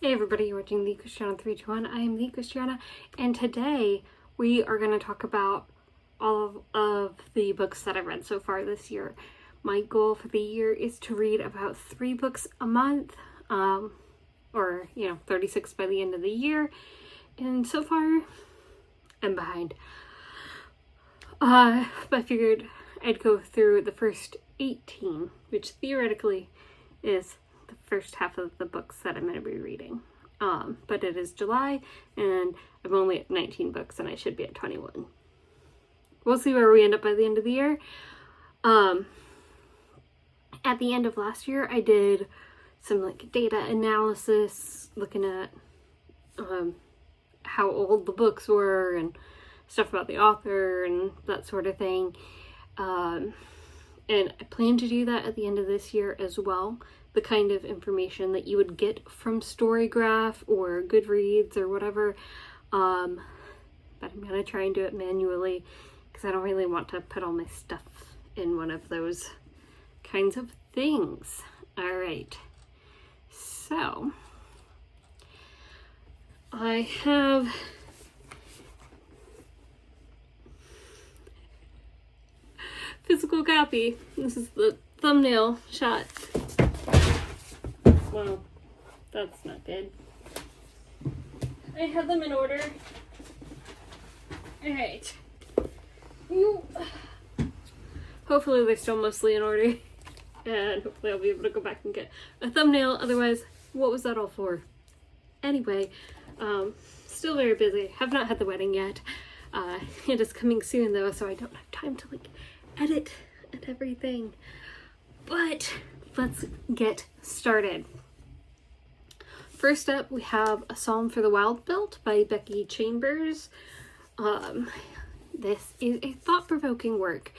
Hey everybody, you're watching The Christiana 321. I am The Christiana, and today we are going to talk about all of the books that I've read so far this year. My goal for the year is to read about 3 books a month, or 36 by the end of the year, and so far I'm behind. But I figured I'd go through the first 18, which theoretically is the first half of the books that I'm going to be reading. But it is July, and I'm only at 19 books, and I should be at 21. We'll see where we end up by the end of the year. At the end of last year, I did some data analysis, looking at how old the books were and stuff about the author and that sort of thing. And I plan to do that at the end of this year as well. The kind of information that you would get from Storygraph or Goodreads or whatever. But I'm going to try and do it manually because I don't really want to put all my stuff in one of those kinds of things. All right. So, I have physical copy. This is the thumbnail shot. Well, that's not good. I had them in order. Alright. Hopefully they're still mostly in order. And hopefully I'll be able to go back and get a thumbnail. Otherwise, what was that all for? Anyway, still very busy. Have not had the wedding yet. It is coming soon though, so I don't have time to edit and everything. But let's get started. First up, we have A Psalm for the Wild-Built by Becky Chambers. This is a thought-provoking work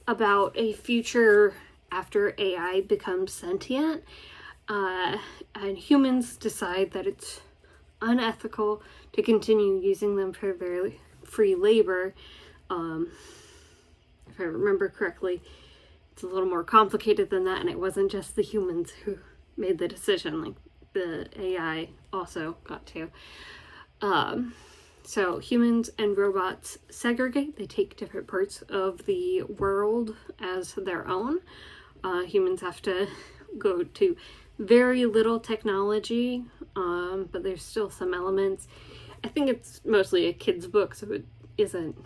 about a future after AI becomes sentient, and humans decide that it's unethical to continue using them for their free labor. If I remember correctly, it's a little more complicated than that, and it wasn't just the humans who made the decision. The AI also got to. So humans and robots segregate. They take different parts of the world as their own. Humans have to go to very little technology, but there's still some elements. I think it's mostly a kid's book, so it doesn't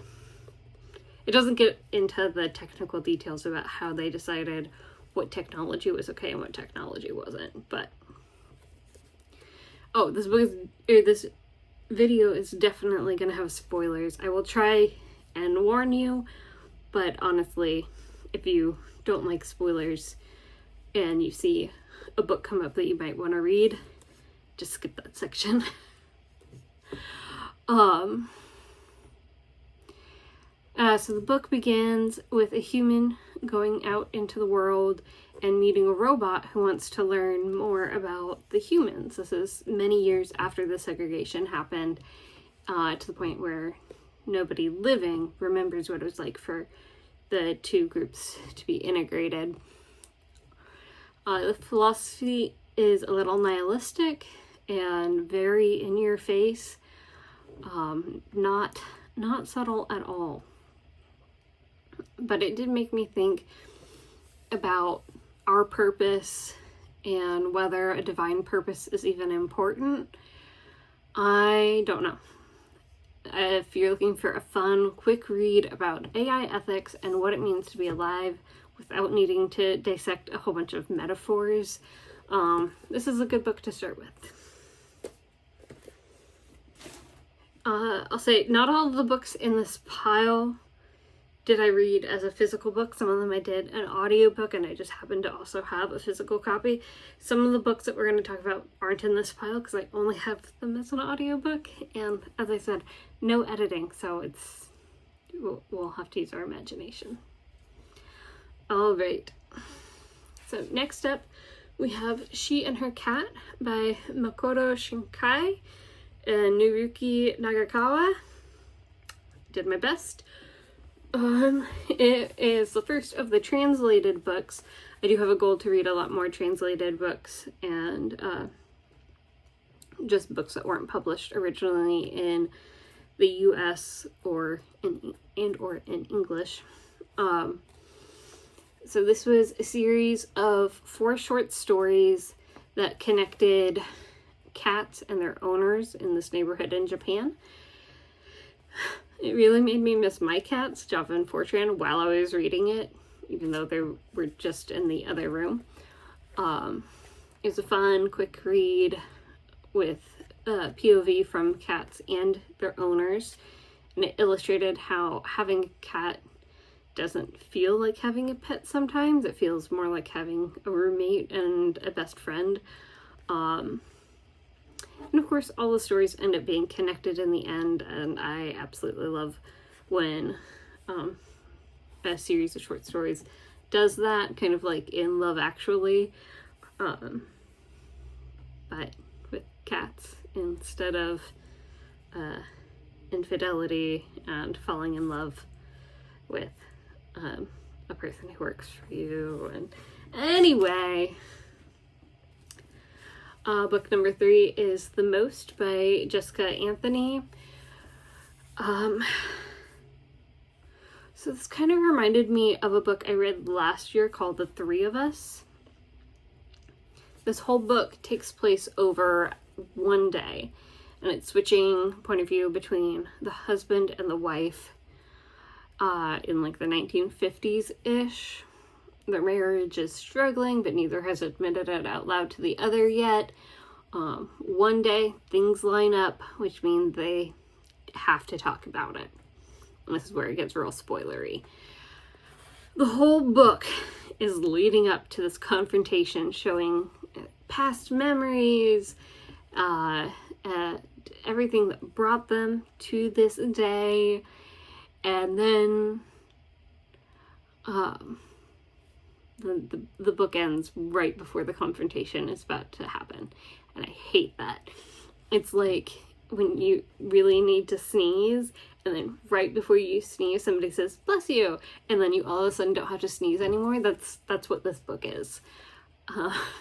get into the technical details about how they decided what technology was okay and what technology wasn't, but this video is definitely going to have spoilers. I will try and warn you, but honestly, if you don't like spoilers and you see a book come up that you might want to read, just skip that section. So the book begins with a human going out into the world and meeting a robot who wants to learn more about the humans. This is many years after the segregation happened, to the point where nobody living remembers what it was like for the two groups to be integrated. The philosophy is a little nihilistic and very in your face, not subtle at all. But it did make me think about our purpose and whether a divine purpose is even important. I don't know. If you're looking for a fun, quick read about AI ethics and what it means to be alive without needing to dissect a whole bunch of metaphors, this is a good book to start with. I'll say not all of the books in this pile did I read as a physical book. Some of them I did an audiobook, and I just happened to also have a physical copy. Some of the books that we're going to talk about aren't in this pile because I only have them as an audiobook, and as I said, no editing, so we'll have to use our imagination. All right. So next up, we have She and Her Cat by Makoto Shinkai and Naruki Nagakawa. Did my best. It is the first of the translated books. I do have a goal to read a lot more translated books and just books that weren't published originally in the US or in English. So this was a series of 4 short stories that connected cats and their owners in this neighborhood in Japan. It really made me miss my cats, Java and Fortran, while I was reading it, even though they were just in the other room. It was a fun, quick read with POV from cats and their owners, and it illustrated how having a cat doesn't feel like having a pet sometimes. It feels more like having a roommate and a best friend. And of course, all the stories end up being connected in the end, and I absolutely love when a series of short stories does that, kind of like in Love Actually, but with cats instead of infidelity and falling in love with a person who works for you. And anyway, book number 3 is The Most by Jessica Anthony. So this kind of reminded me of a book I read last year called The Three of Us. This whole book takes place over one day, and it's switching point of view between the husband and the wife in like the 1950s-ish. Their marriage is struggling, but neither has admitted it out loud to the other yet. One day, things line up, which means they have to talk about it. And this is where it gets real spoilery. The whole book is leading up to this confrontation, showing past memories, everything that brought them to this day, and then the book ends right before the confrontation is about to happen, and I hate that. It's like when you really need to sneeze, and then right before you sneeze, somebody says, "Bless you," and then you all of a sudden don't have to sneeze anymore. That's what this book is.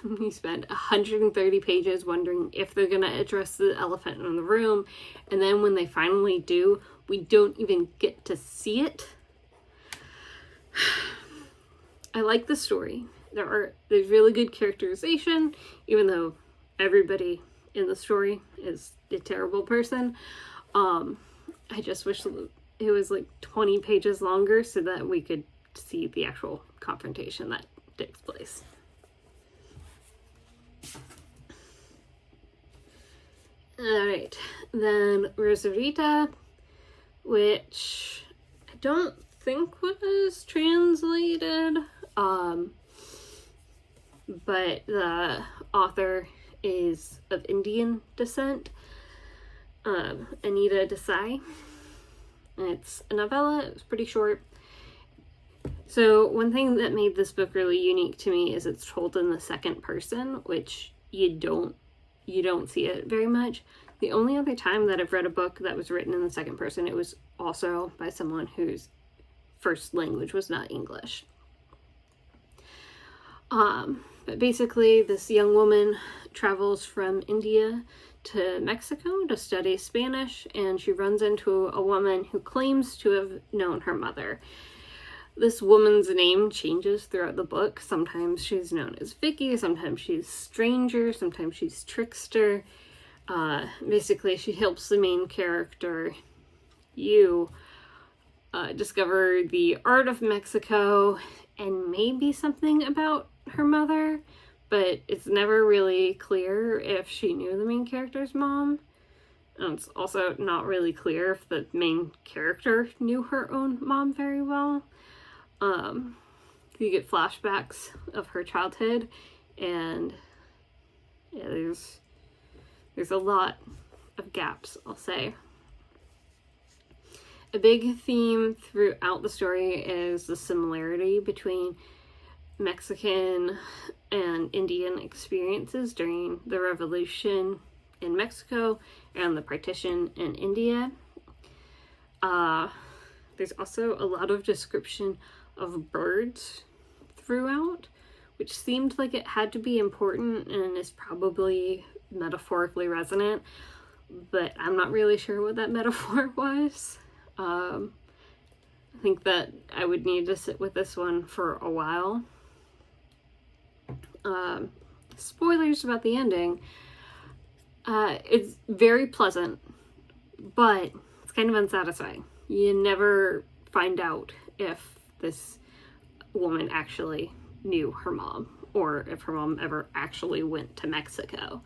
You spend 130 pages wondering if they're going to address the elephant in the room, and then when they finally do, we don't even get to see it. I like the story. There's really good characterization, even though everybody in the story is a terrible person. I just wish it was like 20 pages longer so that we could see the actual confrontation that takes place. Alright, then Rosarita, which I don't think was translated, but the author is of Indian descent, Anita Desai. It's a novella. It was pretty short. So one thing that made this book really unique to me is it's told in the second person, which you don't see it very much. The only other time that I've read a book that was written in the second person, it was also by someone whose first language was not English. But basically, this young woman travels from India to Mexico to study Spanish, and she runs into a woman who claims to have known her mother. This woman's name changes throughout the book. Sometimes she's known as Vicky, sometimes she's Stranger, sometimes she's Trickster. Basically, she helps the main character, discover the art of Mexico and maybe something about her mother, but it's never really clear if she knew the main character's mom. And it's also not really clear if the main character knew her own mom very well. You get flashbacks of her childhood, and yeah, there's a lot of gaps, I'll say. A big theme throughout the story is the similarity between Mexican and Indian experiences during the revolution in Mexico and the partition in India. There's also a lot of description of birds throughout, which seemed like it had to be important and is probably metaphorically resonant, but I'm not really sure what that metaphor was. I think that I would need to sit with this one for a while. Spoilers about the ending. It's very pleasant, but it's kind of unsatisfying. You never find out if this woman actually knew her mom, or if her mom ever actually went to Mexico.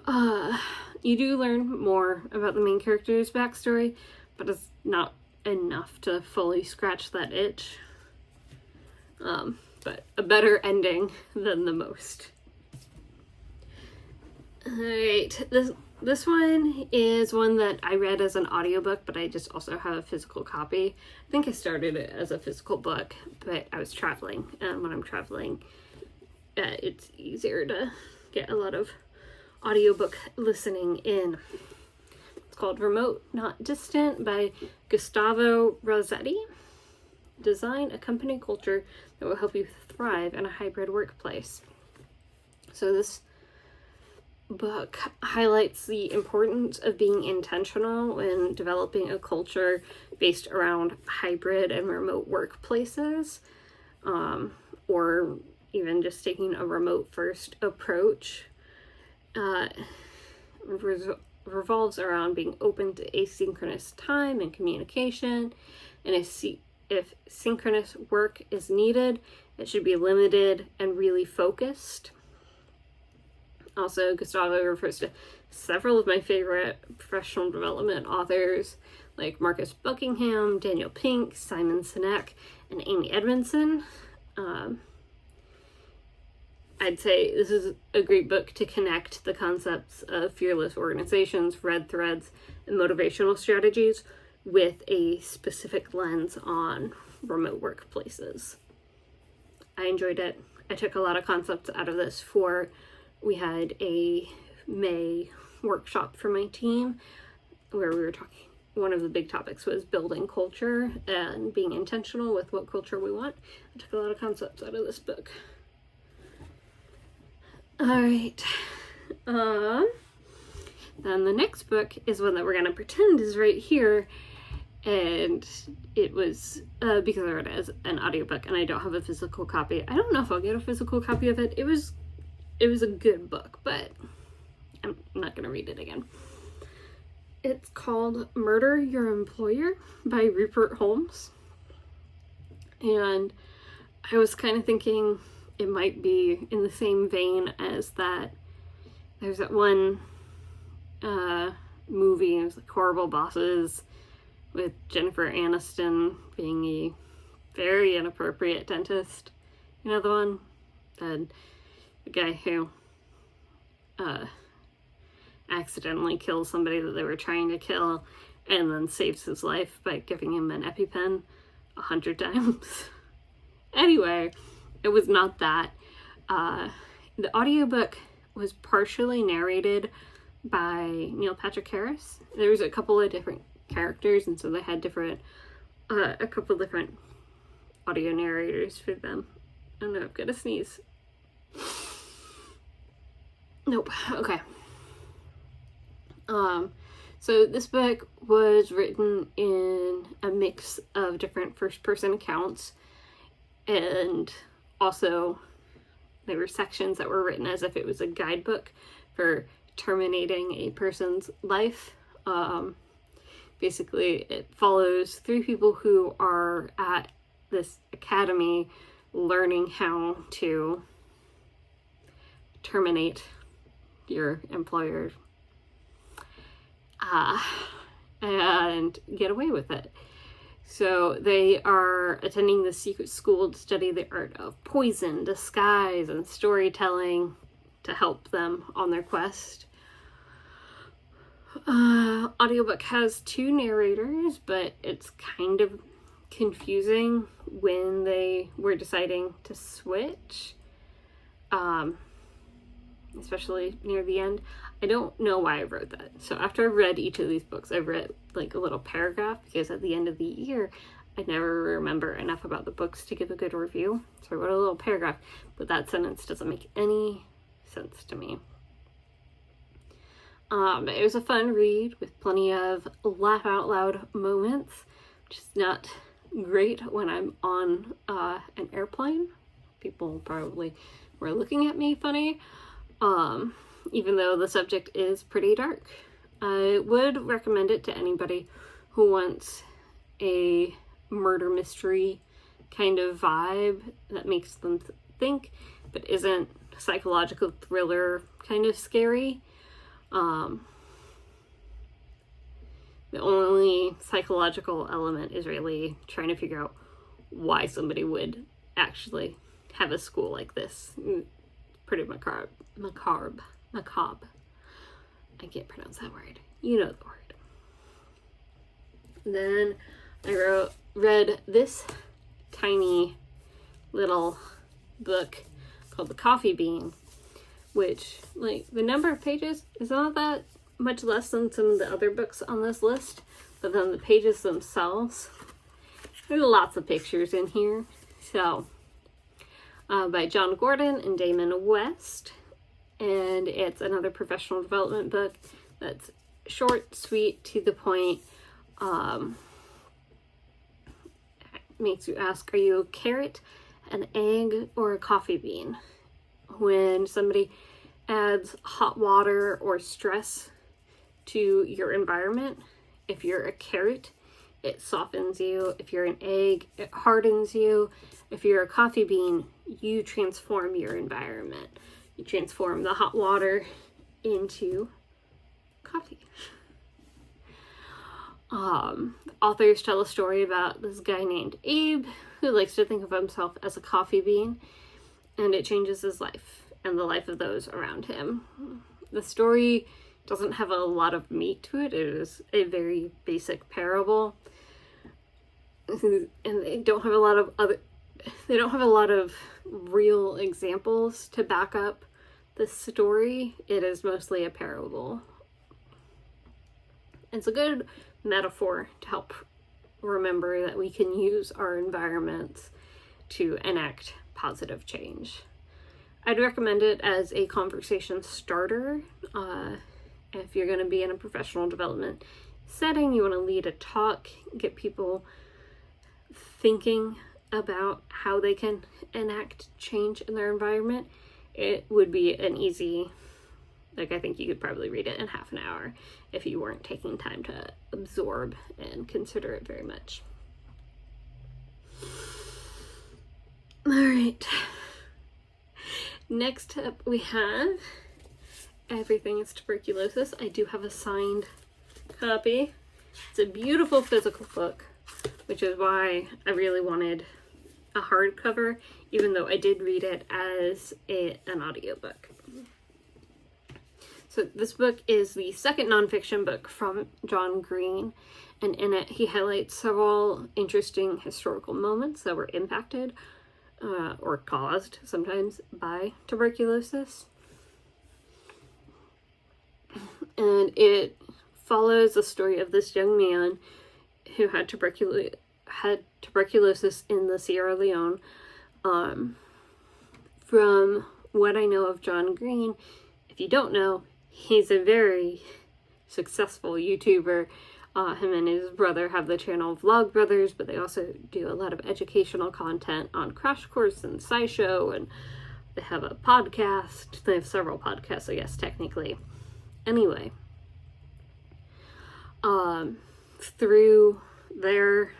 You do learn more about the main character's backstory, but it's not enough to fully scratch that itch. But a better ending than the most. Alright, this one is one that I read as an audiobook, but I just also have a physical copy. I think I started it as a physical book, but I was traveling, and when I'm traveling, it's easier to get a lot of audiobook listening in. It's called Remote Not Distant by Gustavo Rossetti. Design a company culture that will help you thrive in a hybrid workplace. So this book highlights the importance of being intentional when developing a culture based around hybrid and remote workplaces, or even just taking a remote first approach. Revolves around being open to asynchronous time and communication, and if synchronous work is needed, it should be limited and really focused. Also, Gustavo refers to several of my favorite professional development authors, like Marcus Buckingham, Daniel Pink, Simon Sinek, and Amy Edmondson. I'd say this is a great book to connect the concepts of fearless organizations, red threads, and motivational strategies with a specific lens on remote workplaces. I enjoyed it. I took a lot of concepts out of this we had a May workshop for my team where we were talking, one of the big topics was building culture and being intentional with what culture we want. I took a lot of concepts out of this book. Alright. Then the next book is one that we're going to pretend is right here. And it was, because I read it as an audiobook and I don't have a physical copy. I don't know if I'll get a physical copy of it. It was a good book, but I'm not going to read it again. It's called Murder Your Employer by Rupert Holmes. And I was kind of thinking it might be in the same vein as that. There's that one movie, it was like Horrible Bosses, with Jennifer Aniston being a very inappropriate dentist. You know the one? The guy who accidentally kills somebody that they were trying to kill and then saves his life by giving him an EpiPen 100 times. Anyway, it was not that. The audiobook was partially narrated by Neil Patrick Harris. There was a couple of different characters, and so they had a couple different audio narrators for them. Oh no, I've got to sneeze. Nope. Okay. So this book was written in a mix of different first-person accounts, and also there were sections that were written as if it was a guidebook for terminating a person's life. Basically, it follows 3 people who are at this academy learning how to terminate your employer and get away with it. So they are attending the secret school to study the art of poison, disguise, and storytelling to help them on their quest. Audiobook has 2 narrators, but it's kind of confusing when they were deciding to switch, especially near the end. I don't know why I wrote that. So after I read each of these books, I read like a little paragraph, because at the end of the year I never remember enough about the books to give a good review. So I wrote a little paragraph, but that sentence doesn't make any sense to me. It was a fun read with plenty of laugh out loud moments, which is not great when I'm on an airplane. People probably were looking at me funny, even though the subject is pretty dark. I would recommend it to anybody who wants a murder mystery kind of vibe that makes them think, but isn't psychological thriller kind of scary. The only psychological element is really trying to figure out why somebody would actually have a school like this. Pretty macabre. I can't pronounce that word. You know the word. Then I read this tiny little book called The Coffee Bean, which, like, the number of pages is not that much less than some of the other books on this list, but then the pages themselves, there's lots of pictures in here. So, by John Gordon and Damon West, and it's another professional development book that's short, sweet, to the point. Makes you ask, are you a carrot, an egg, or a coffee bean? When somebody adds hot water or stress to your environment, if you're a carrot, it softens you. If you're an egg, it hardens you. If you're a coffee bean, you transform your environment. You transform the hot water into coffee. Authors tell a story about this guy named Abe who likes to think of himself as a coffee bean, and it changes his life and the life of those around him. The story doesn't have a lot of meat to it. It is a very basic parable, and they don't have a lot of real examples to back up the story. It is mostly a parable. It's a good metaphor to help remember that we can use our environments to enact positive change. I'd recommend it as a conversation starter. If you're going to be in a professional development setting, you want to lead a talk, get people thinking about how they can enact change in their environment, it would be an easy, I think you could probably read it in half an hour if you weren't taking time to absorb and consider it very much. All right. Next up we have Everything is Tuberculosis. I do have a signed copy. It's a beautiful physical book, which is why I really wanted a hardcover, even though I did read it as an audiobook. So this book is the second nonfiction book from John Green, and in it he highlights several interesting historical moments that were impacted or caused sometimes by tuberculosis. And it follows the story of this young man who had tuberculosis in the Sierra Leone. From what I know of John Green, if you don't know, he's a very successful YouTuber. Him and his brother have the channel Vlogbrothers, but they also do a lot of educational content on Crash Course and SciShow, and they have a podcast. They have several podcasts, I guess, technically. Anyway, through their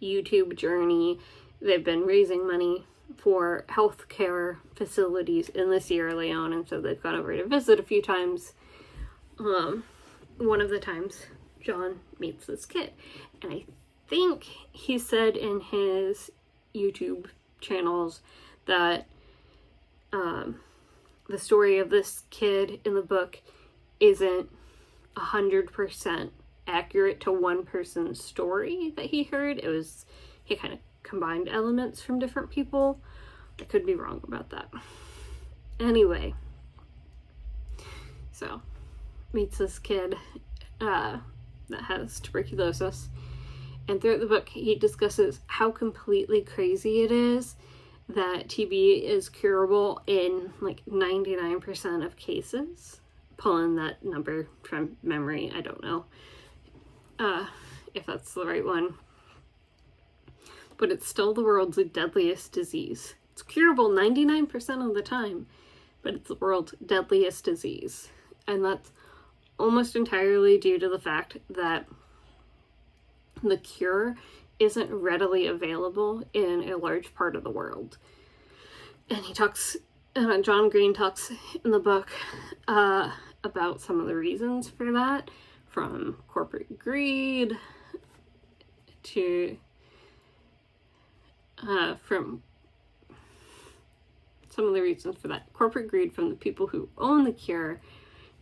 YouTube journey, they've been raising money for healthcare facilities in the Sierra Leone, and so they've gone over to visit a few times. One of the times John meets this kid, and I think he said in his YouTube channels that the story of this kid in the book isn't 100% accurate to one person's story that he heard. He kind of combined elements from different people. I could be wrong about that. Anyway, so meets this kid that has tuberculosis, and throughout the book he discusses how completely crazy it is that TB is curable in like 99% of cases. Pulling that number from memory, I don't know if that's the right one. But it's still the world's deadliest disease. It's curable 99% of the time, but it's the world's deadliest disease. And that's almost entirely due to the fact that the cure isn't readily available in a large part of the world. And John Green talks in the book about some of the reasons for that, from corporate greed to from some of the reasons for that. Corporate greed from the people who own the cure,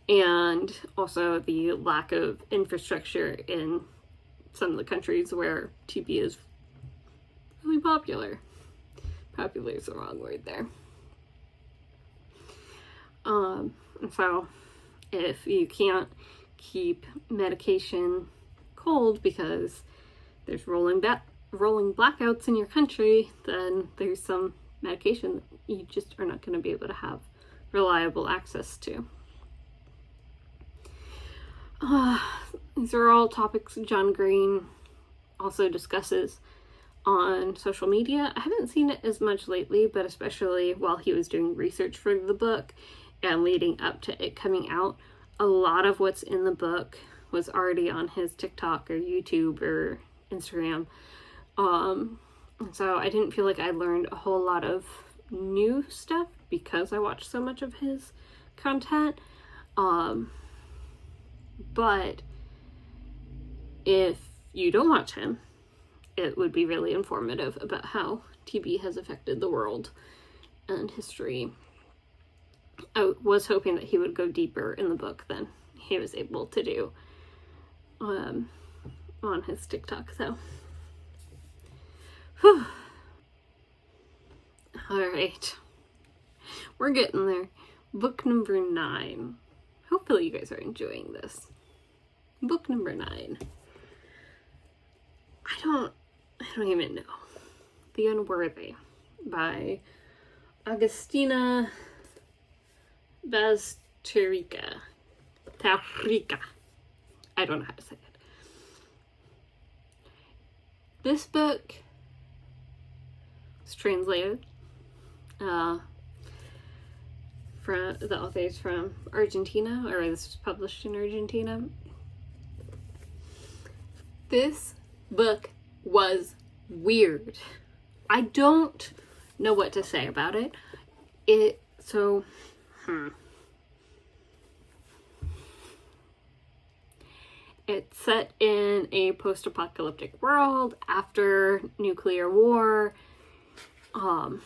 and also the lack of infrastructure in some of the countries where TB is really popular. Popular is the wrong word there. And so if you can't keep medication cold because there's rolling blackouts in your country, then there's some medication that you just are not going to be able to have reliable access to. These are all topics John Green also discusses on social media. I haven't seen it as much lately, but especially while he was doing research for the book and leading up to it coming out, a lot of what's in the book was already on his TikTok or YouTube or Instagram. So I didn't feel like I learned a whole lot of new stuff because I watched so much of his content. But if you don't watch him, it would be really informative about how TB has affected the world and history. I was hoping that he would go deeper in the book than he was able to do on his TikTok, so. Whew. Alright. We're getting there. Book number 9. Hopefully you guys are enjoying this. Book number 9. I don't even know. The Unworthy by Agustina Bazterrica. I don't know how to say it. This book was translated from the authors from Argentina, or this was published in Argentina. This book was weird. I don't know what to say about it. It's set in a post-apocalyptic world after nuclear war. And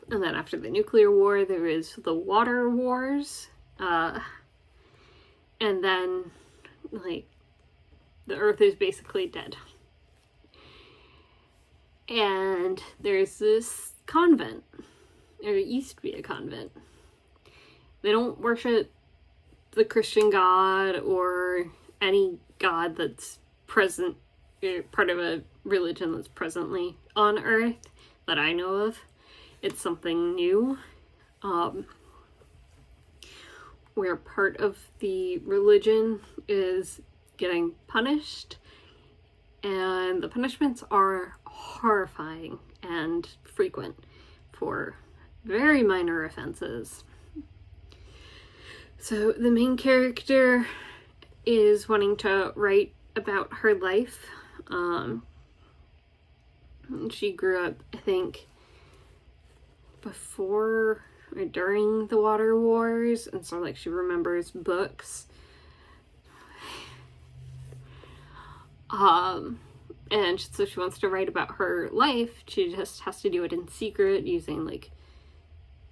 then after the nuclear war, there is the water wars. And then, like, the Earth is basically dead. And there's this convent. Or it used to be a convent. They don't worship the Christian God or any God that's present, part of a religion that's presently on Earth that I know of. It's something new, where part of the religion is getting punished, and the punishments are horrifying and frequent for very minor offenses. So the main character is wanting to write about her life. She grew up, I think, before or during the water wars, and so like she remembers books. And so she wants to write about her life. She just has to do it in secret using like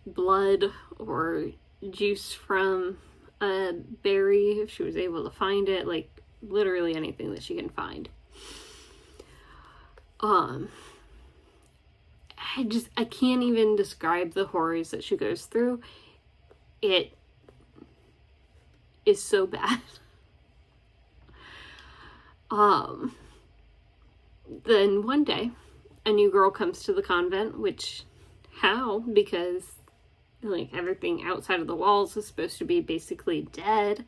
blood or juice from a berry if she was able to find it, like literally anything that she can find. I can't even describe the horrors that she goes through. It is so bad. Then one day, a new girl comes to the convent, which, how? Because, like, everything outside of the walls is supposed to be basically dead.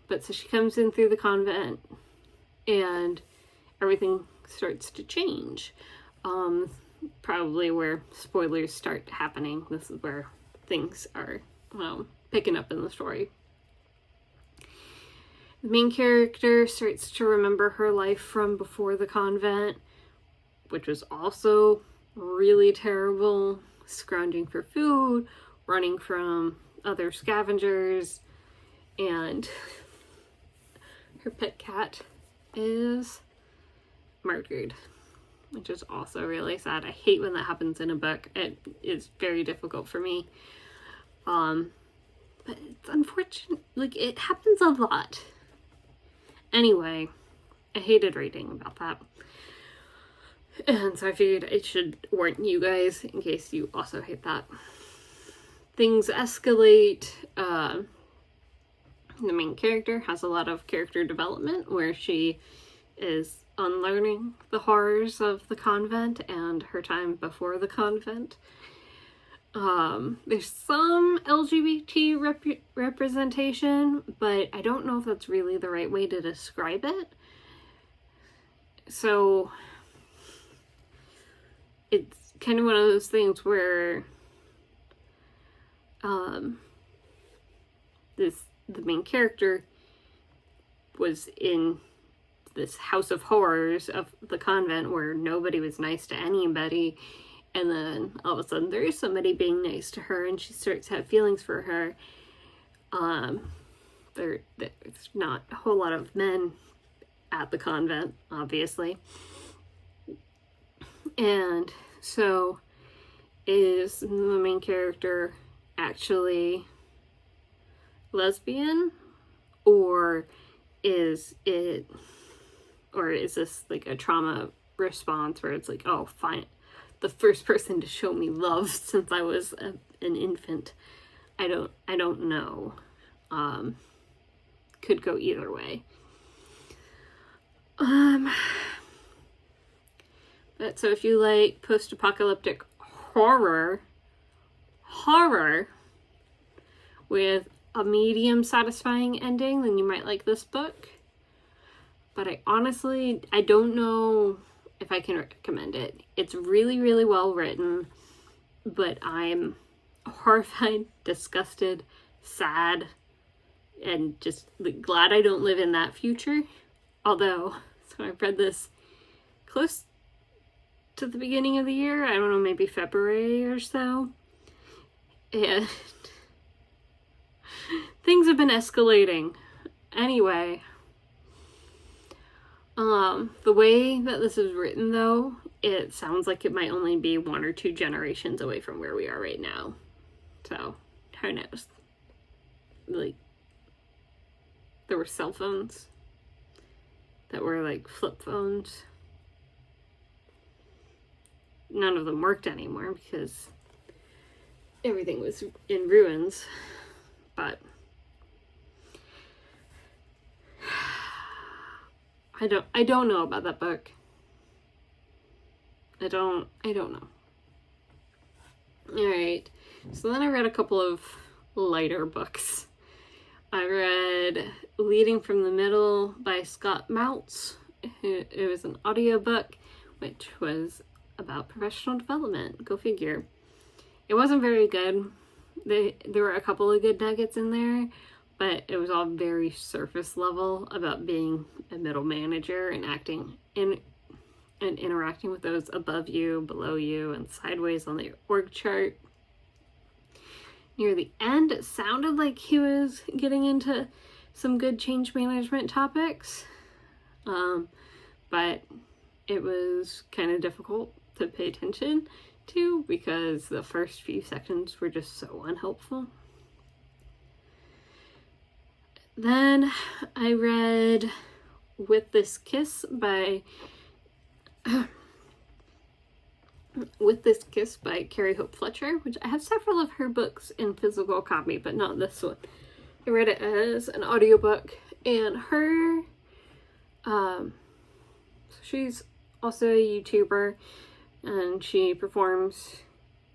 But so she comes in through the convent, and everything starts to change. Probably where spoilers start happening. This is where things are picking up in the story. The main character starts to remember her life from before the convent, which was also really terrible. Scrounging for food, running from other scavengers, and her pet cat is murdered, which is also really sad. I hate when that happens in a book. It is very difficult for me. But it's unfortunate. Like, it happens a lot. Anyway, I hated reading about that. And so I figured I should warn you guys in case you also hate that. Things escalate. The main character has a lot of character development where she is unlearning the horrors of the convent and her time before the convent. There's some LGBT representation, but I don't know if that's really the right way to describe it. So it's kind of one of those things where the main character was in this house of horrors of the convent where nobody was nice to anybody, and then all of a sudden there is somebody being nice to her and she starts to have feelings for her. There's not a whole lot of men at the convent, obviously, and so is the main character actually lesbian, or is this like a trauma response where it's like, oh, fine, the first person to show me love since I was an infant? I don't know. Could go either way. But so if you like post-apocalyptic horror with a medium satisfying ending, then you might like this book. But I don't know if I can recommend it. It's really, really well written, but I'm horrified, disgusted, sad, and just glad I don't live in that future. Although, so I've read this close to the beginning of the year, I don't know, maybe February or so, and things have been escalating. Anyway, the way that this is written, though, it sounds like it might only be 1 or 2 generations away from where we are right now. So, who knows? Like, there were cell phones that were like flip phones. None of them worked anymore because everything was in ruins. But I don't know about that book. I don't know. Alright, so then I read a couple of lighter books. I read Leading from the Middle by Scott Moutz. It was an audiobook, which was about professional development. Go figure. It wasn't very good. There were a couple of good nuggets in there, but it was all very surface level about being a middle manager and acting in and interacting with those above you, below you, and sideways on the org chart. Near the end, it sounded like he was getting into some good change management topics, but it was kind of difficult to pay attention to because the first few sections were just so unhelpful. Then I read With This Kiss by Carrie Hope Fletcher, which I have several of her books in physical copy, but not this one. I read it as an audiobook, and her, she's also a YouTuber, and she performs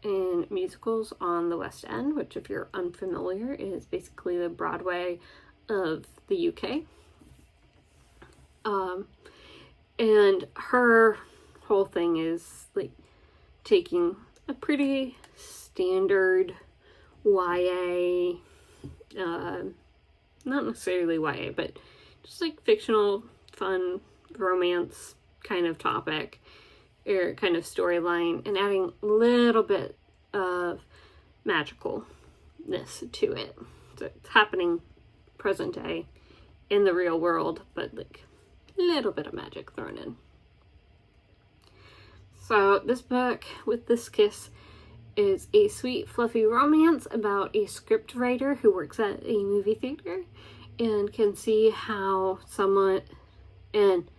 in musicals on the West End, which, if you're unfamiliar, is basically the Broadway of the UK. And her whole thing is like taking a pretty standard YA, not necessarily YA, but just like fictional, fun, romance kind of topic or kind of storyline, and adding a little bit of magicalness to it. So it's happening present day in the real world, but like a little bit of magic thrown in. So this book, With This Kiss, is a sweet, fluffy romance about a script writer who works at a movie theater and can see how someone, and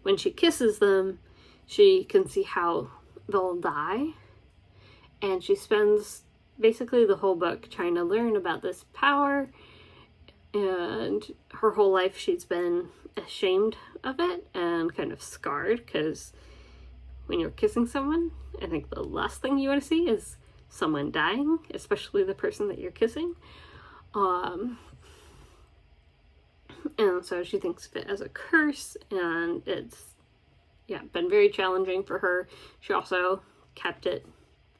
when she kisses them, she can see how they'll die. And she spends basically the whole book trying to learn about this power, and her whole life she's been ashamed of it and kind of scarred, because when you're kissing someone, I think the last thing you want to see is someone dying, especially the person that you're kissing. And so she thinks of it as a curse, and it's been very challenging for her. She also kept it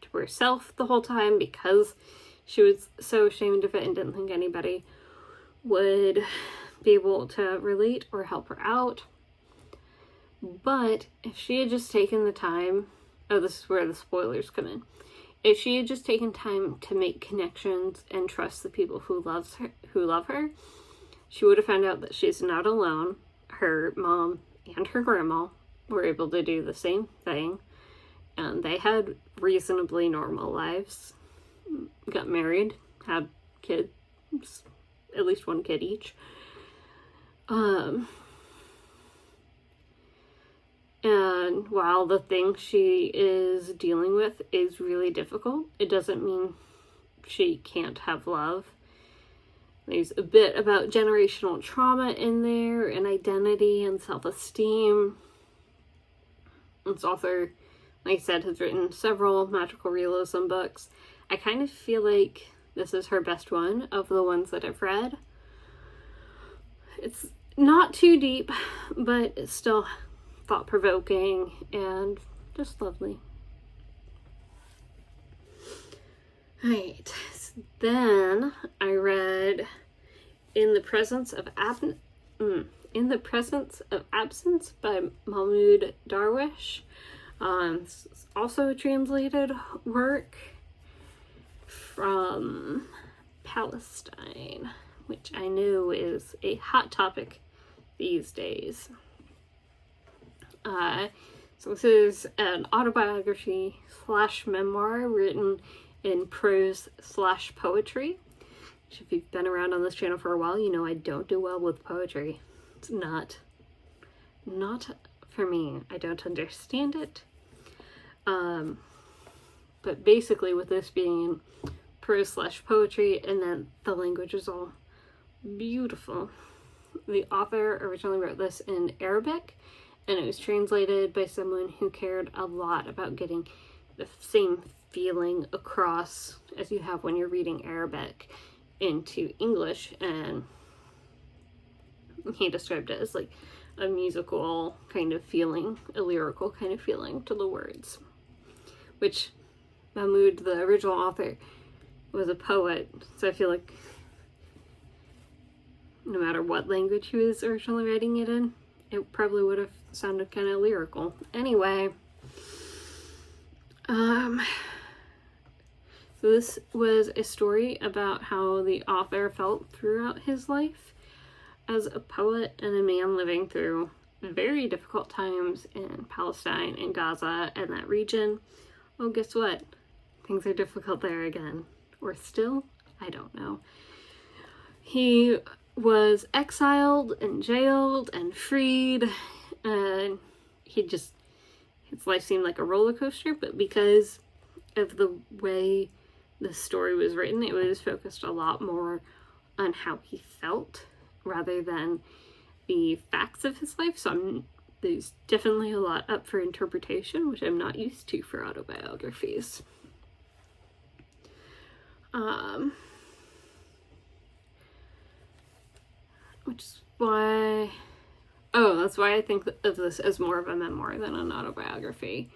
to herself the whole time because she was so ashamed of it and didn't think anybody would be able to relate or help her out. But if she had just taken the time, this is where the spoilers come in. If she had just taken time to make connections and trust the people who love her, she would have found out that she's not alone. Her mom and her grandma were able to do the same thing, and they had reasonably normal lives, got married, had kids, at least one kid each. And while the thing she is dealing with is really difficult, it doesn't mean she can't have love. There's a bit about generational trauma in there, and identity and self-esteem. This author, like I said, has written several magical realism books. I kind of feel like this is her best one of the ones that I've read. It's not too deep, but it's still thought-provoking and just lovely. Right, so then I read In the Presence of Absence by Mahmoud Darwish. It's also a translated work from Palestine, which I know is a hot topic these days. So this is an autobiography / memoir written in prose / poetry. Which, if you've been around on this channel for a while, you know I don't do well with poetry. It's not for me. I don't understand it. But basically, with this being prose / poetry, and then the language is all beautiful. The author originally wrote this in Arabic, and it was translated by someone who cared a lot about getting the same feeling across as you have when you're reading Arabic into English, and he described it as like a musical kind of feeling, a lyrical kind of feeling to the words, which Mahmoud, the original author, was a poet, so I feel like no matter what language he was originally writing it in, it probably would have sounded kind of lyrical. Anyway, so this was a story about how the author felt throughout his life as a poet and a man living through very difficult times in Palestine and Gaza and that region. Well, guess what? Things are difficult there again. Or still? I don't know. He was exiled and jailed and freed, and his life seemed like a roller coaster, but because of the way the story was written, it was focused a lot more on how he felt rather than the facts of his life. So I'm there's definitely a lot up for interpretation, which I'm not used to for autobiographies. Which is why... Oh, that's why I think of this as more of a memoir than an autobiography.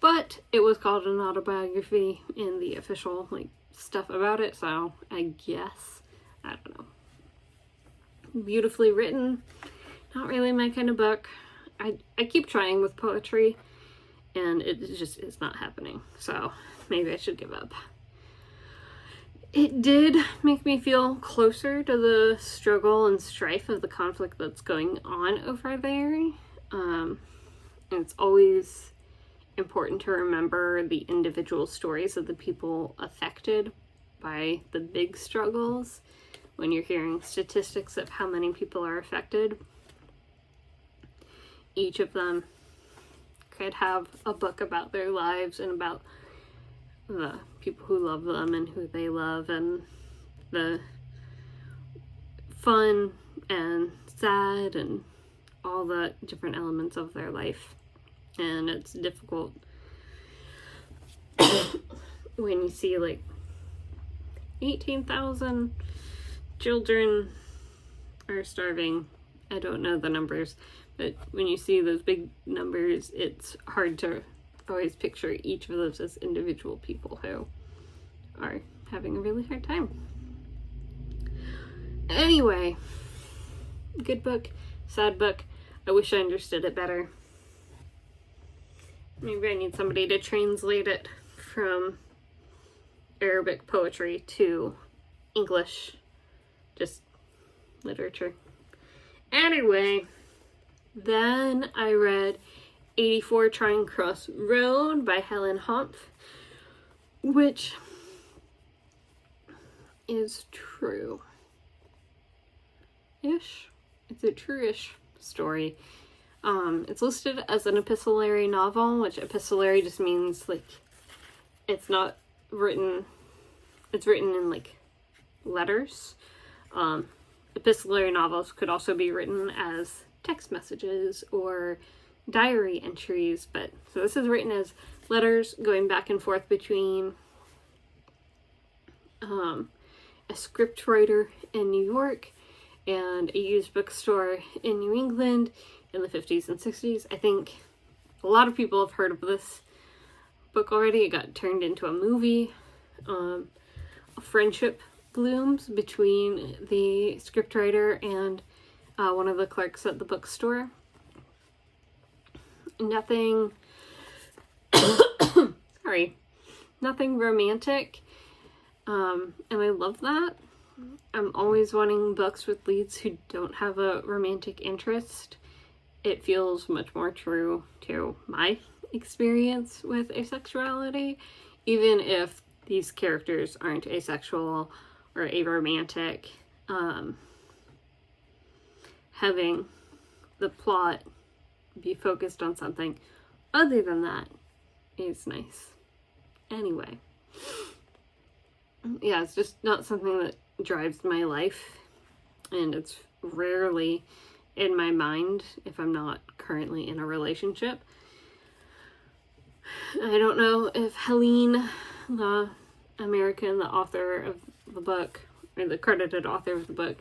But it was called an autobiography in the official, stuff about it, so I guess. I don't know. Beautifully written. Not really my kind of book. I keep trying with poetry, and it just is not happening. So maybe I should give up. It did make me feel closer to the struggle and strife of the conflict that's going on over there. And it's always important to remember the individual stories of the people affected by the big struggles when you're hearing statistics of how many people are affected. Each of them could have a book about their lives and about the people who love them and who they love, and the fun and sad and all the different elements of their life. And it's difficult when you see 18,000 children are starving. I don't know the numbers, but when you see those big numbers, it's hard to always picture each of those as individual people who are having a really hard time. Anyway, good book, sad book. I wish I understood it better. Maybe I need somebody to translate it from Arabic poetry to English, just literature. Anyway, then I read 84 Charing Cross Road by Helen Humph, which is true-ish. It's a true-ish story. It's listed as an epistolary novel, which epistolary just means it's not written, it's written in letters. Epistolary novels could also be written as text messages or diary entries, but so this is written as letters going back and forth between a scriptwriter in New York and a used bookstore in New England in the 50s and 60s. I think a lot of people have heard of this book already. It got turned into a movie. A friendship blooms between the scriptwriter and one of the clerks at the bookstore. Nothing nothing romantic, and I love that. I'm always wanting books with leads who don't have a romantic interest. It feels much more true to my experience with asexuality, even if these characters aren't asexual or aromantic. Having the plot be focused on something other than that is nice. Anyway, yeah, it's just not something that drives my life, and it's rarely in my mind if I'm not currently in a relationship. I don't know if Helene, the author of the book, or the credited author of the book,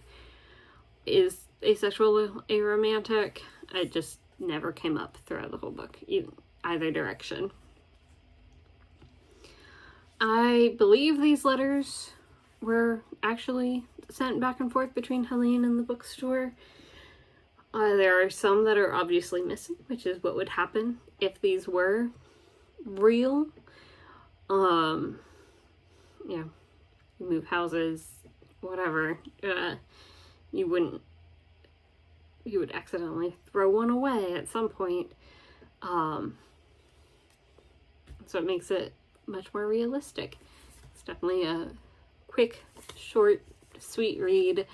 is asexual, aromantic. I just never came up throughout the whole book, either direction. I believe these letters were actually sent back and forth between Helene and the bookstore. There are some that are obviously missing, which is what would happen if these were real. You move houses, whatever. You would accidentally throw one away at some point. So it makes it much more realistic. It's definitely a quick, short, sweet read,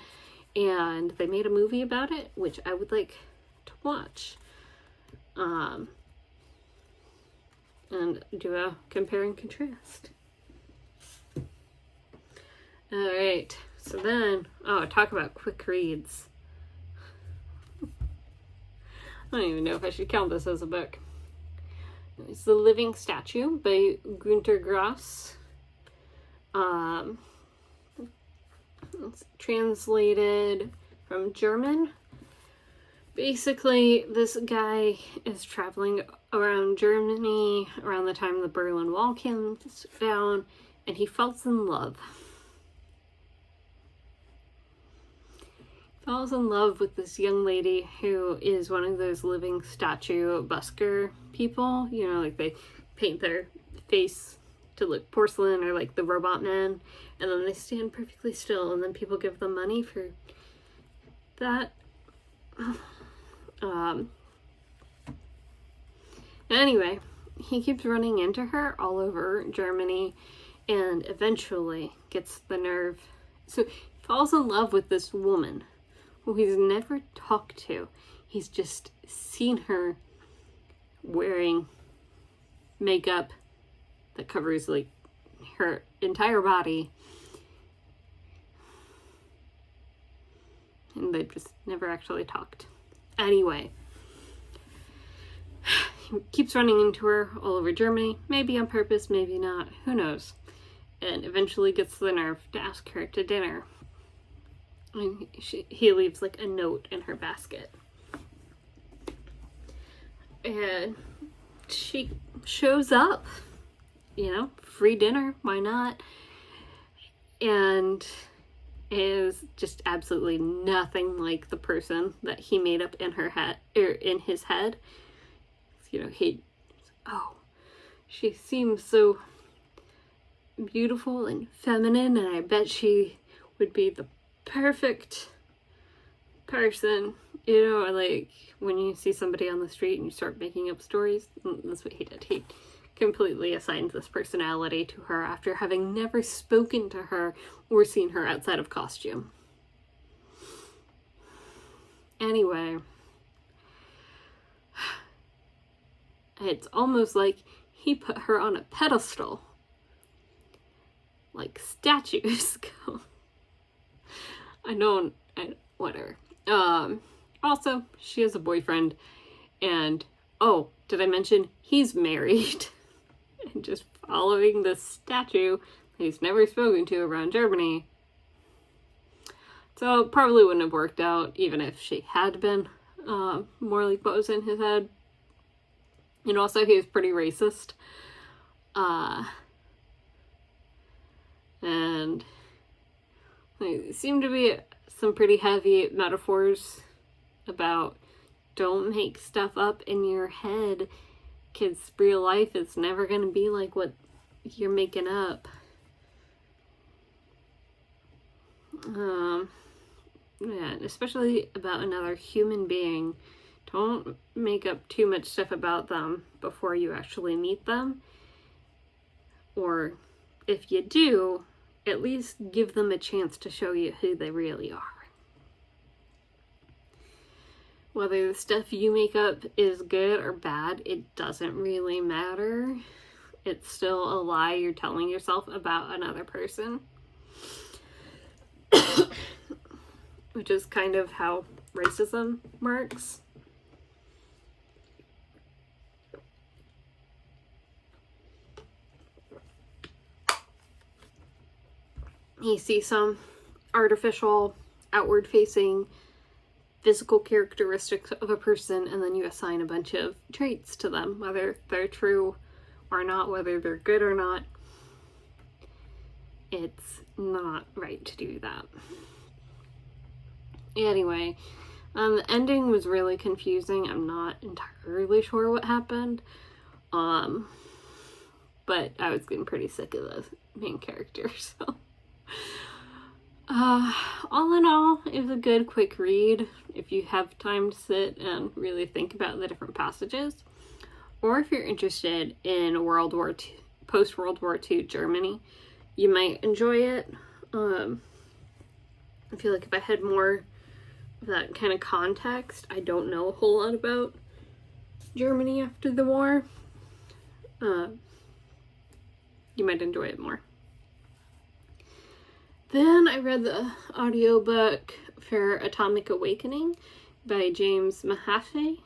and they made a movie about it, which I would like to watch. And do a compare and contrast. Alright, so then, talk about quick reads. I don't even know if I should count this as a book. It's The Living Statue by Günter Grass. It's translated from German. Basically, this guy is traveling around Germany around the time the Berlin Wall came down, and he falls in love. Falls in love with this young lady who is one of those living statue busker people. You know, like they paint their face to look porcelain, or like the Robot Man, and then they stand perfectly still, and then people give them money for that. Anyway, he keeps running into her all over Germany, and eventually gets the nerve. So he falls in love with this woman who he's never talked to. He's just seen her wearing makeup that covers like her entire body, and they just never actually talked. Anyway, he keeps running into her all over Germany, maybe on purpose, maybe not, who knows, and eventually gets the nerve to ask her to dinner. And he leaves like a note in her basket, and she shows up. You know, free dinner, why not? And is just absolutely nothing like the person that he made up in her head, or in his head. You know, she seems so beautiful and feminine, and I bet she would be the perfect person. You know, like when you see somebody on the street and you start making up stories, that's what he did. He completely assigned this personality to her after having never spoken to her or seen her outside of costume. Anyway, it's almost like he put her on a pedestal, like statues go. Whatever. Also, she has a boyfriend, and oh, did I mention he's married? And just following this statue that he's never spoken to around Germany. So it probably wouldn't have worked out even if she had been more like what was in his head. And also he was pretty racist. And there seemed to be some pretty heavy metaphors about don't make stuff up in your head, because real life is never going to be like what you're making up. Yeah, especially about another human being. Don't make up too much stuff about them before you actually meet them. Or if you do, at least give them a chance to show you who they really are. Whether the stuff you make up is good or bad, it doesn't really matter. It's still a lie you're telling yourself about another person. Which is kind of how racism works. You see some artificial, outward-facing physical characteristics of a person, and then you assign a bunch of traits to them, whether they're true or not, whether they're good or not. It's not right to do that. Anyway, the ending was really confusing. I'm not entirely sure what happened. But I was getting pretty sick of the main character, so. All in all, it was a good quick read if you have time to sit and really think about the different passages. Or if you're interested in post-World War II Germany, you might enjoy it. I feel like if I had more of that kind of context, I don't know a whole lot about Germany after the war. You might enjoy it more. Then I read the audiobook for Atomic Awakening by James Mahaffey.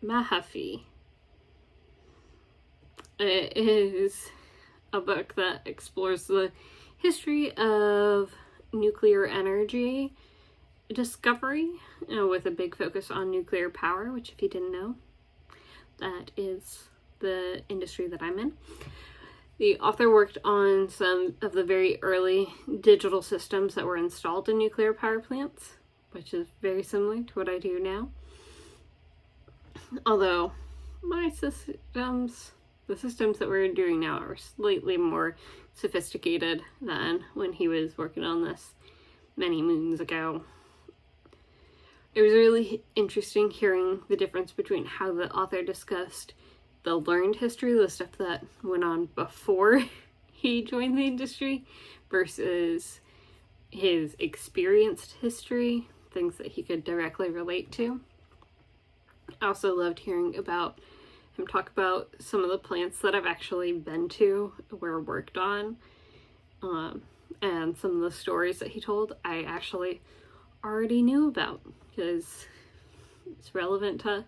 Mahaffey. It is a book that explores the history of nuclear energy discovery, with a big focus on nuclear power, which, if you didn't know, that is the industry that I'm in. The author worked on some of the very early digital systems that were installed in nuclear power plants, which is very similar to what I do now. Although my systems, the systems that we're doing now, are slightly more sophisticated than when he was working on this many moons ago. It was really interesting hearing the difference between how the author discussed the learned history, the stuff that went on before he joined the industry, versus his experienced history, things that he could directly relate to. I also loved hearing about him talk about some of the plants that I've actually been to or worked on, and some of the stories that he told I actually already knew about because it's relevant to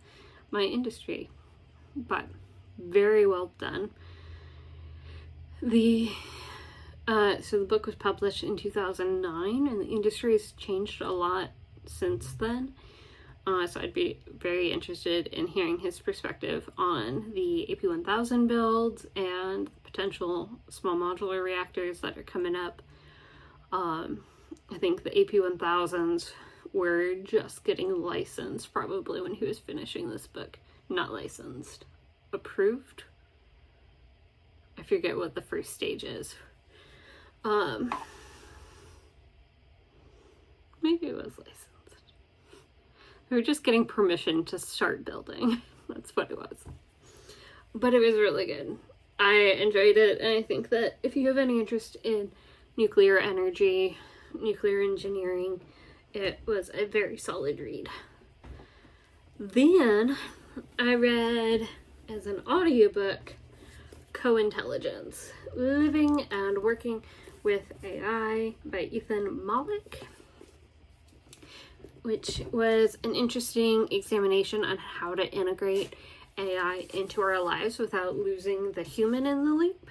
my industry. But very well done. So the book was published in 2009, and the industry has changed a lot since then. So I'd be very interested in hearing his perspective on the AP1000 builds and potential small modular reactors that are coming up. I think the AP1000s were just getting licensed probably when he was finishing this book. Not licensed. Approved? I forget what the first stage is. Maybe it was licensed. We were just getting permission to start building. That's what it was. But it was really good. I enjoyed it, and I think that if you have any interest in nuclear energy, nuclear engineering, it was a very solid read. Then I read, as an audiobook, Co-Intelligence, Living and Working with AI by Ethan Mollick, which was an interesting examination on how to integrate AI into our lives without losing the human in the loop.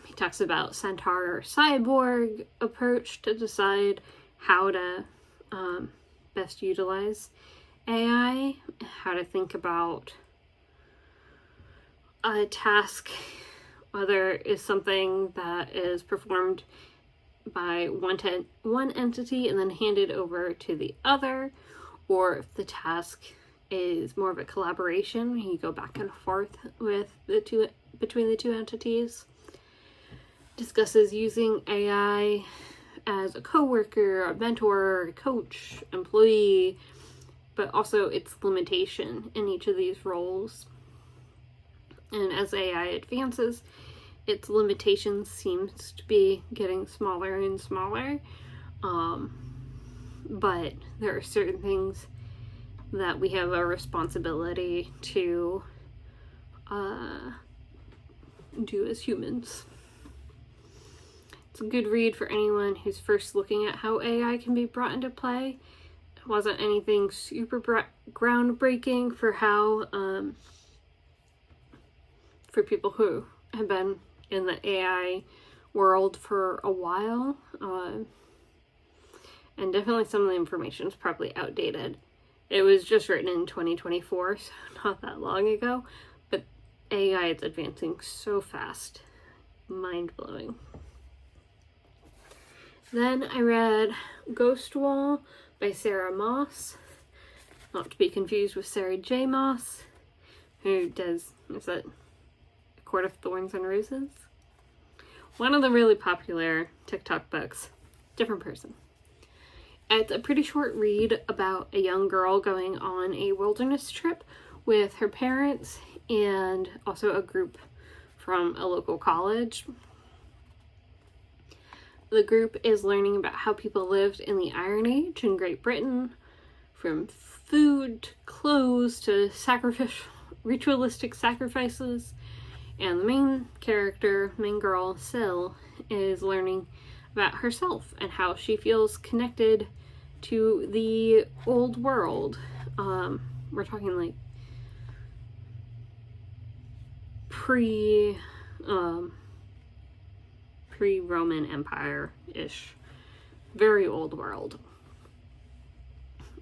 He talks about Centaur or Cyborg approach to decide how to best utilize AI, how to think about a task, whether it's something that is performed by one entity and then handed over to the other, or if the task is more of a collaboration, you go back and forth with between the two entities. Discusses using AI as a coworker, a mentor, a coach, employee, but also its limitation in each of these roles. And as AI advances, its limitations seems to be getting smaller and smaller. But there are certain things that we have a responsibility to do as humans. It's a good read for anyone who's first looking at how AI can be brought into play. It wasn't anything super groundbreaking for how for people who have been in the AI world for a while, and definitely some of the information is probably outdated. It was just written in 2024, so not that long ago, but AI is advancing so fast. Mind-blowing. Then I read Ghost Wall by Sarah Moss, not to be confused with Sarah J. Moss, who does, is it Court of Thorns and Roses? One of the really popular TikTok books. Different person. It's a pretty short read about a young girl going on a wilderness trip with her parents and also a group from a local college. The group is learning about how people lived in the Iron Age in Great Britain, from food to clothes to ritualistic sacrifices. And the main character, main girl, Syl, is learning about herself and how she feels connected to the old world, we're talking like pre-Roman Empire-ish. Very old world.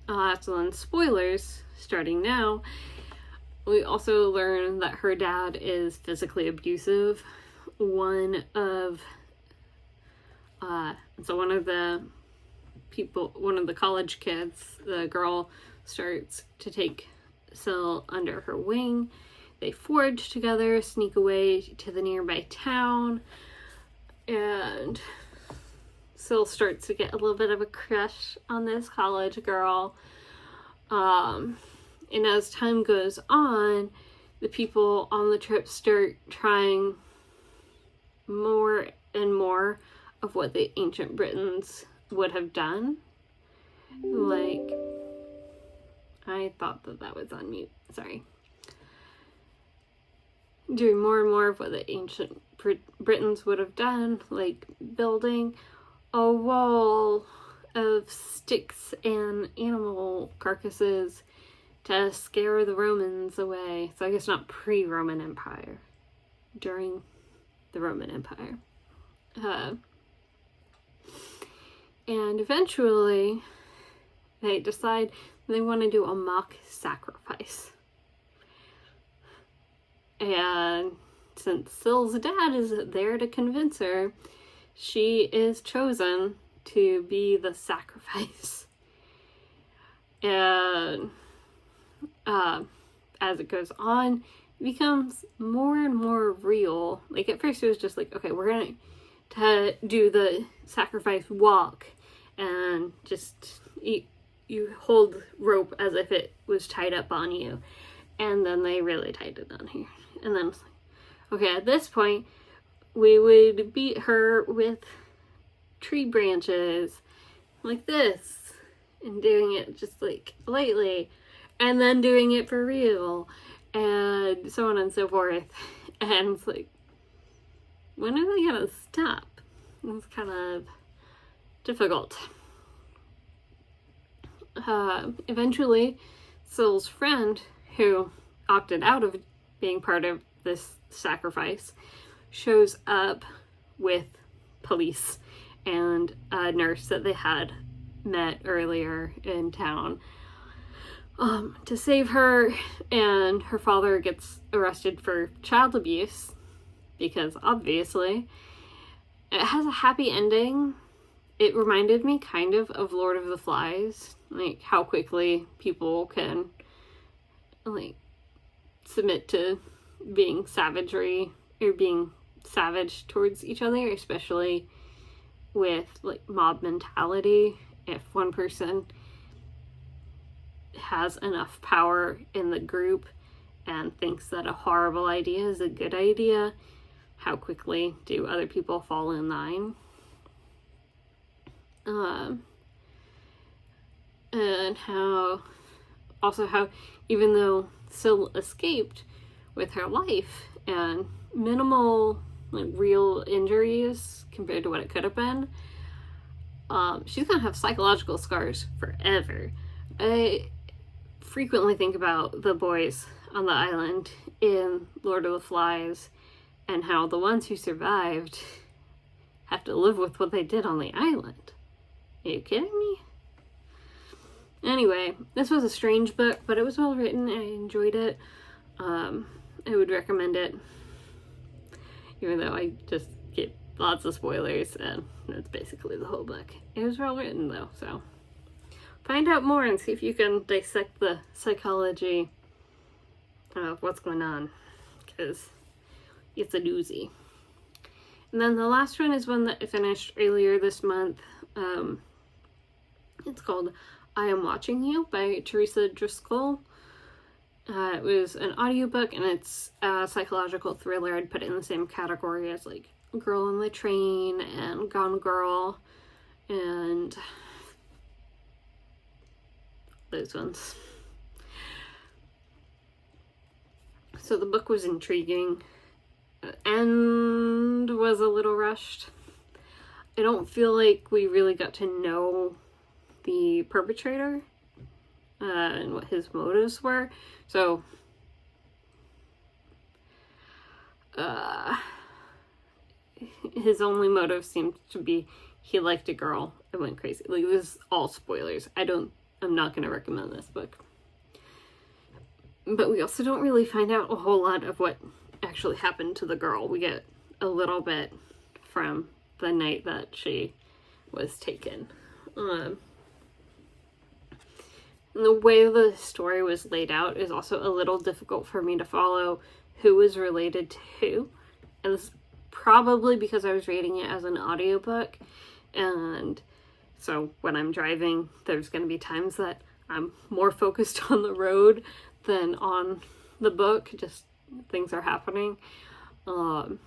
So then spoilers, starting now, we also learn that her dad is physically abusive. One of the college kids, the girl, starts to take Syl under her wing. They forage together, sneak away to the nearby town, and Syl starts to get a little bit of a crush on this college girl. And as time goes on, the people on the trip start trying more and more of what the ancient Britons would have done. Like, I thought that was on mute. Sorry. Doing more and more of what the ancient Britons would have done, like building a wall of sticks and animal carcasses to scare the Romans away. So I guess not pre-Roman Empire, during the Roman Empire. And eventually they decide they want to do a mock sacrifice. And since Syl's dad is there to convince her, she is chosen to be the sacrifice. And as it goes on, it becomes more and more real. Like, at first it was just like, okay, we're going to do the sacrifice walk, and just you hold rope as if it was tied up on you. And then they really tied it on here. And then it's like, okay, at this point, we would beat her with tree branches like this, and doing it just like lightly, and then doing it for real, and so on and so forth. And it's like, when are they gonna stop? It's kind of difficult. Eventually, Syl's friend, who opted out of being part of this sacrifice, shows up with police and a nurse that they had met earlier in town to save her, and her father gets arrested for child abuse, because obviously it has a happy ending. It reminded me kind of Lord of the Flies, like how quickly people can like submit to being savagery or being savage towards each other, especially with like mob mentality. If one person has enough power in the group and thinks that a horrible idea is a good idea, how quickly do other people fall in line? And how even though Syl escaped with her life and minimal like real injuries compared to what it could have been, she's gonna have psychological scars forever. I frequently think about the boys on the island in Lord of the Flies, and how the ones who survived have to live with what they did on the island. Are you kidding me? Anyway, this was a strange book, but it was well written. I enjoyed it. I would recommend it, even though I just get lots of spoilers, and that's basically the whole book. It was well written, though, so find out more and see if you can dissect the psychology of what's going on, because it's a doozy. And then the last one is one that I finished earlier this month. It's called I Am Watching You by Teresa Driscoll. It was an audiobook, and it's a psychological thriller. I'd put it in the same category as like Girl on the Train and Gone Girl and those ones. So the book was intriguing and was a little rushed. I don't feel like we really got to know the perpetrator and what his motives were. So, his only motive seemed to be he liked a girl and went crazy. Like, this is all spoilers. I'm not going to recommend this book. But we also don't really find out a whole lot of what actually happened to the girl. We get a little bit from the night that she was taken. And the way the story was laid out is also a little difficult for me to follow who was related to who. And this is probably because I was reading it as an audiobook. And so when I'm driving, there's going to be times that I'm more focused on the road than on the book. Just things are happening. But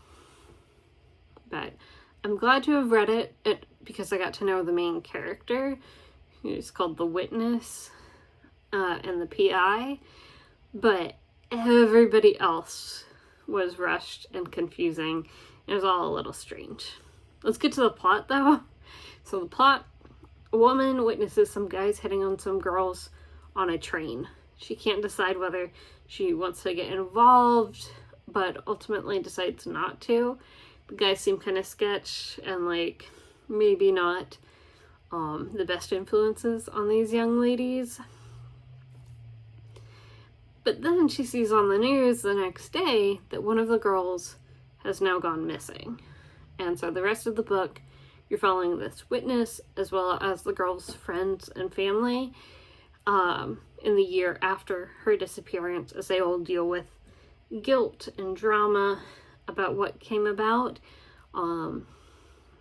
I'm glad to have read it because I got to know the main character. He's called The Witness and the PI. But everybody else was rushed and confusing. It was all a little strange. Let's get to the plot, though. So the plot, a woman witnesses some guys hitting on some girls on a train. She can't decide whether she wants to get involved, but ultimately decides not to. The guys seem kind of sketch and like maybe not the best influences on these young ladies. But then she sees on the news the next day that one of the girls has now gone missing. And so the rest of the book, you're following this witness as well as the girl's friends and family in the year after her disappearance, as they all deal with guilt and drama about what came about. The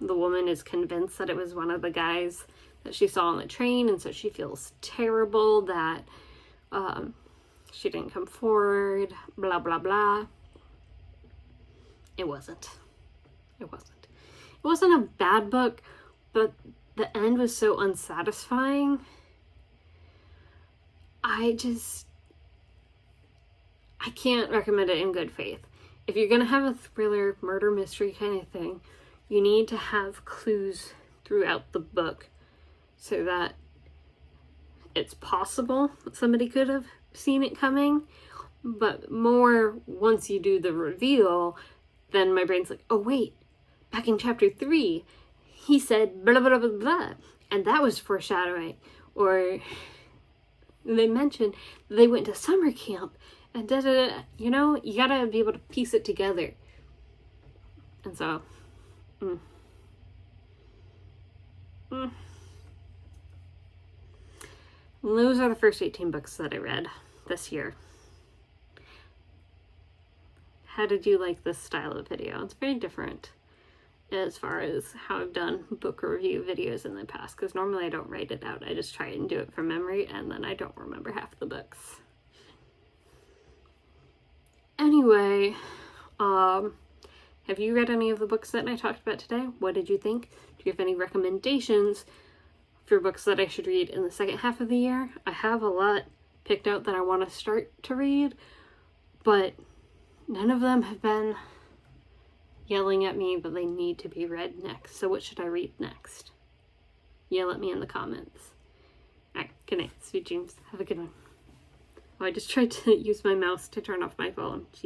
woman is convinced that it was one of the guys that she saw on the train, and so she feels terrible that she didn't come forward, blah, blah, blah. It wasn't. It wasn't a bad book, but the end was so unsatisfying. I can't recommend it in good faith. If you're going to have a thriller, murder, mystery kind of thing, you need to have clues throughout the book so that it's possible that somebody could have seen it coming, but more once you do the reveal, then my brain's like, oh wait, back in chapter 3, he said blah, blah, blah, blah, and that was foreshadowing. Or they mentioned they went to summer camp and da da da. You know, you gotta be able to piece it together. And so, those are the first 18 books that I read this year. How did you like this style of video? It's very different as far as how I've done book review videos in the past, because normally I don't write it out. I just try and do it from memory, and then I don't remember half the books. Anyway, have you read any of the books that I talked about today? What did you think? Do you have any recommendations for books that I should read in the second half of the year? I have a lot picked out that I want to start to read, but none of them have been yelling at me that they need to be read next. So what should I read next? Yell at me in the comments. Alright, good night. Sweet dreams. Have a good one. Oh, I just tried to use my mouse to turn off my phone. Jeez.